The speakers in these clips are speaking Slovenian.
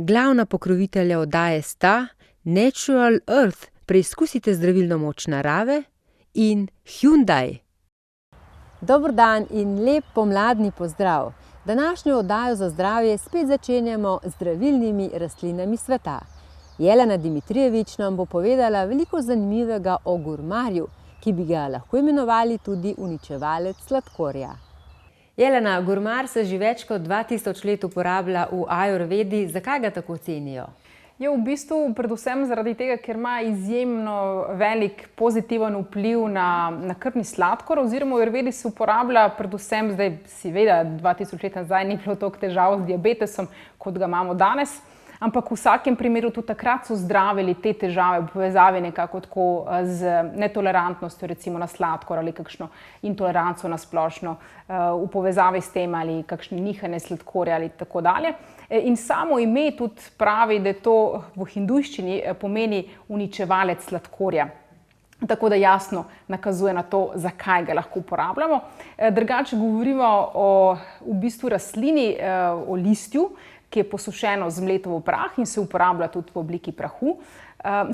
Glavna pokrovitelja oddaje sta Natural Earth, preizkusite zdravilno moč narave, in Hyundai. Dober dan in lep pomladni pozdrav. Današnjo oddajo za zdravje spet začenjamo z zdravilnimi rastlinami sveta. Jelena Dimitrijevič nam bo povedala veliko zanimivega o gurmarju, ki bi ga lahko imenovali tudi uničevalec sladkorja. Jelena, gurmar se že več kot 2000 let uporablja v ajurvedi. Zakaj ga tako cenijo? Je v bistvu predvsem zaradi tega, ker ima izjemno velik pozitiven vpliv na krvni sladkor, oziroma v ajurvedi se uporablja predvsem, zdaj seveda 2000 let nazaj ni bilo toliko težav z diabetesom, kot ga imamo danes, ampak v vsakem primeru tudi takrat so zdravili te težave v povezavi nekako tako z netolerantnostjo recimo na sladkor ali kakšno intoleranco na splošno v povezavi s tem ali kakšne nihanje sladkorja ali tako dalje. In samo ime tudi pravi, da to v hindujščini pomeni uničevalec sladkorja. Tako da jasno nakazuje na to, zakaj ga lahko uporabljamo. Drugače govorimo o v bistvu rastlini, o listju, ki je posušeno zmleto v prah in se uporablja tudi v obliki prahu.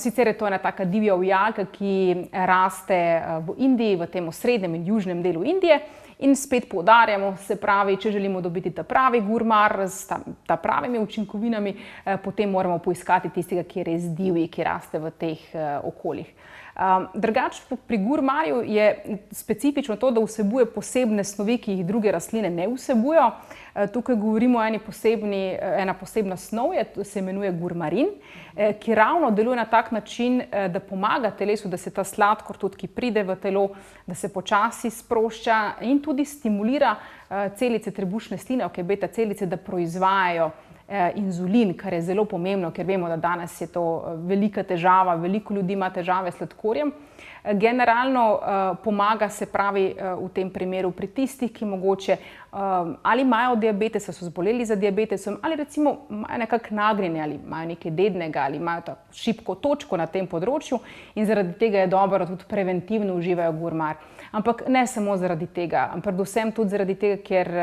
Sicer je to ena taka divja ojalka, ki raste v Indiji, v tem osrednjem in južnem delu Indije. In spet poudarjamo, se pravi, če želimo dobiti ta pravi gurmar s ta pravimi učinkovinami, potem moramo poiskati tistega, ki je res divji, ki raste v teh okoljih. Drugače pri gurmarju je specifično to, da vsebuje posebne snovi, ki jih druge rastline ne vsebujejo. Tukaj govorimo o ena posebna snov, se imenuje gurmarin, ki ravno deluje na tak način, da pomaga telesu, da se ta sladkor tudi, ki pride v telo, da se počasi sprošča in tudi stimulira celice trebušne sline, beta celice, da proizvajajo inzulin, kar je zelo pomembno, ker vemo, da danes je to velika težava, veliko ljudi ima težave s sladkorjem. Generalno pomaga, se pravi, v tem primeru pri tistih, ki mogoče ali imajo diabetes, so zboleli za diabetesom, ali recimo imajo nekako nagnjenje, ali imajo nekaj dednega, ali imajo šibko točko na tem področju in zaradi tega je dobro, da tudi preventivno uživajo gurmar. Ampak ne samo zaradi tega, predvsem tudi zaradi tega, ker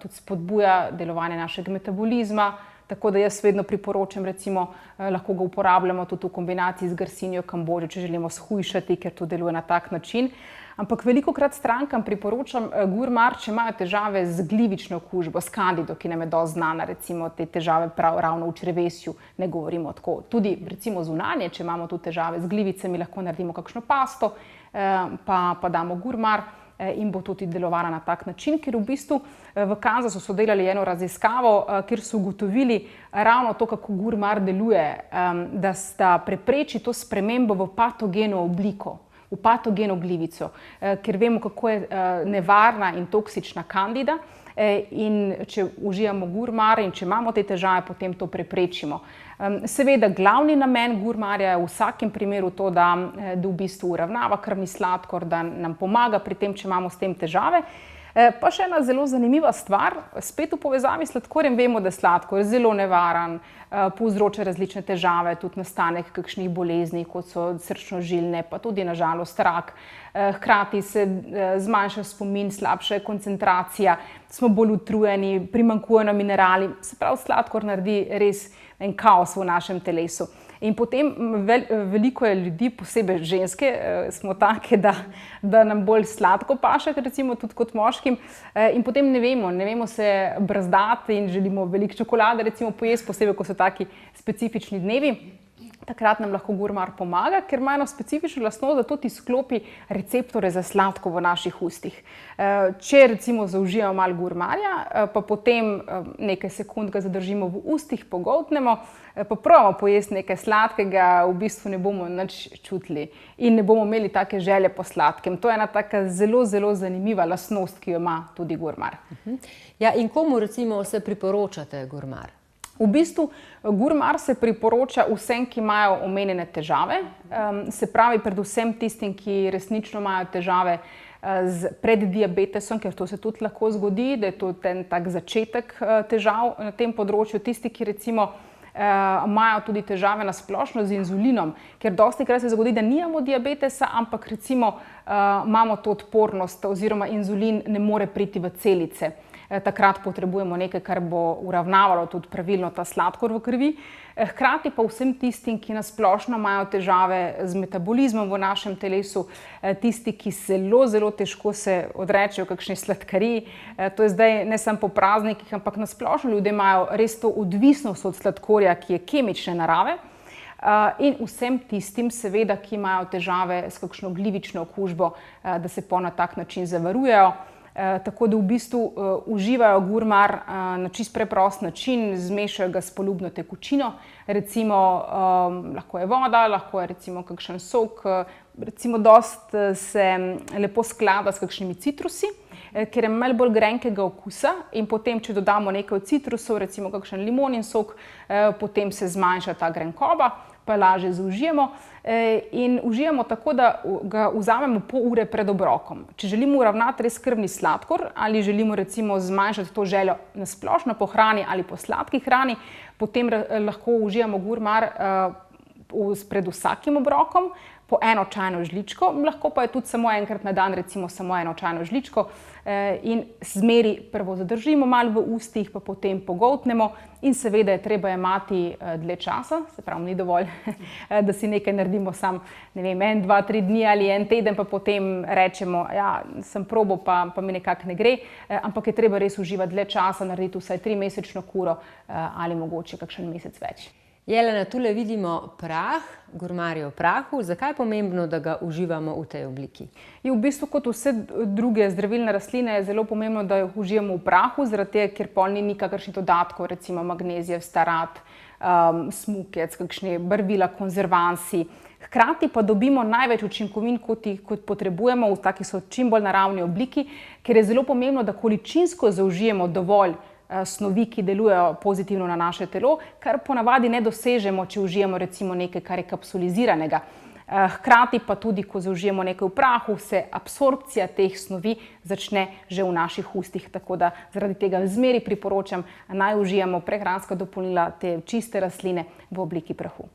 tudi spodbuja delovanje našega metabolizma, tako da jaz vedno priporočam, recimo, lahko ga uporabljamo tudi v kombinaciji z grsinjo kambođo, če želimo shujšati, ker to deluje na tak način. Ampak velikokrat strankam priporočam gurmar, če imajo težave z glivično okužbo, s kandido, ki nam je dosti znana, recimo te težave ravno v črevesju, ne govorimo tako. Tudi recimo zunanje, če imamo tu težave z glivicami, lahko naredimo kakšno pasto, pa damo gurmar in bo tudi delovala na tak način, ker v bistvu v Kansasu so delali eno raziskavo, kjer so ugotovili ravno to, kako gurmar deluje, da sta prepreči to spremembo v patogeno obliko, v patogeno glivico, ker vemo, kako je nevarna in toksična kandida in če uživamo gurmar in če imamo te težave, potem to preprečimo. Seveda, glavni namen gurmarja je v vsakem primeru to, da v bistvu uravnava krvni sladkor, da nam pomaga pri tem, če imamo s tem težave. Pa še ena zelo zanimiva stvar, spet v povezavi s sladkorjem vemo, da je sladkor zelo nevaren, povzroča različne težave, tudi nastanek kakšnih bolezni, kot so srčno-žilne, pa tudi na žalost rak. Hkrati se zmanjša spomin, slabša je koncentracija, smo bolj utrujeni, primanjkujejo nam minerali, se pravi, sladkor naredi res en kaos v našem telesu. In potem veliko je ljudi, posebej ženske, smo take, da nam bolj sladko paše, recimo tudi kot moškim, in potem ne vemo se brzdati in želimo veliko čokolade recimo pojesti, posebej, ko so taki specifični dnevi. Takrat nam lahko gurmar pomaga, ker ima eno specifično lastnost, da tudi izklopi receptore za sladko v naših ustih. Če recimo zaužijemo malo gurmarja, pa potem nekaj sekund ga zadržimo v ustih, pogoltnemo, pa probamo pojesti nekaj sladkega, v bistvu ne bomo nič čutili in ne bomo imeli take želje po sladkem. To je ena taka zelo, zelo zanimiva lastnost, ki jo ima tudi gurmar. Ja, in komu recimo se priporočate gurmar? V bistvu gurmar se priporoča vsem, ki imajo omenjene težave, se pravi predvsem tistim, ki resnično imajo težave pred diabetesom, ker to se tudi lahko zgodi, da je to ten tak začetek težav na tem področju. Tisti, ki recimo imajo tudi težave na splošno z inzulinom, ker dostikrat se zgodi, da nimamo diabetesa, ampak recimo imamo to odpornost oziroma inzulin ne more priti v celice. takrat potrebujemo nekaj, kar bo uravnavalo tudi pravilno ta sladkor v krvi. Hkrati pa vsem tistim, ki na splošno imajo težave z metabolizmom v našem telesu, tisti, ki zelo težko se odrečejo kakšni sladkariji, to je zdaj ne samo po praznikih, ampak na splošno ljudje imajo res to odvisnost od sladkorja, ki je kemične narave. In vsem tistim, seveda, ki imajo težave s kakšno glivično okužbo, da se na tak način zavarujejo. Tako da v bistvu uživajo Gurmar na čist preprost način, zmešajo ga s poljubno tekočino, recimo lahko je voda, lahko je recimo kakšen sok, recimo dost se lepo sklada s kakšnimi citrusi, ker je malo bolj grenkega okusa in potem, če dodamo nekaj citrusov, recimo kakšen limonin sok, potem se zmanjša ta grenkoba, pa lažje zaužijemo in užijamo tako, da ga vzamemo pol ure pred obrokom. Če želimo uravnati res krvni sladkor ali želimo recimo zmanjšati to željo na splošno po hrani ali po sladki hrani, potem lahko užijamo Gurmar pred vsakim obrokom po eno čajno žličko, lahko pa je tudi samo enkrat na dan, recimo samo eno čajno žličko in zmeri prvo zadržimo malo v ustih, pa potem pogoltnemo in seveda je treba jemati dlje časa, se pravi, ni dovolj, da si nekaj naredimo sam, ne vem, 1, 2, 3 dni ali en teden, pa potem rečemo, ja, sem probal, pa mi nekako ne gre, ampak je treba res uživati dlje časa, narediti vsaj 3-mesečno kuro ali mogoče kakšen mesec več. Jelena, tule vidimo prah, Gurmar je v prahu. Zakaj je pomembno, da ga uživamo v tej obliki? Je v bistvu kot vse druge zdravilne rastline je zelo pomembno, da jih užijemo v prahu, zaradi tega, ker pol ni nikakršnih dodatkov, recimo magnezijev, starat, smukec, kakšne barvila, konzervansi. Hkrati pa dobimo največ učinkovin, kot potrebujemo, v taki so čim bolj naravni obliki, ker je zelo pomembno, da količinsko zaužijemo dovolj snovi, ki delujejo pozitivno na naše telo, kar ponavadi ne dosežemo, če užijemo recimo nekaj, kar je kapsuliziranega. Hkrati pa tudi, ko zaužijemo nekaj v prahu, se absorpcija teh snovi začne že v naših ustih, tako da zaradi tega zmeri priporočam, naj užijemo prehranska dopolnila, te čiste rastline v obliki prahu.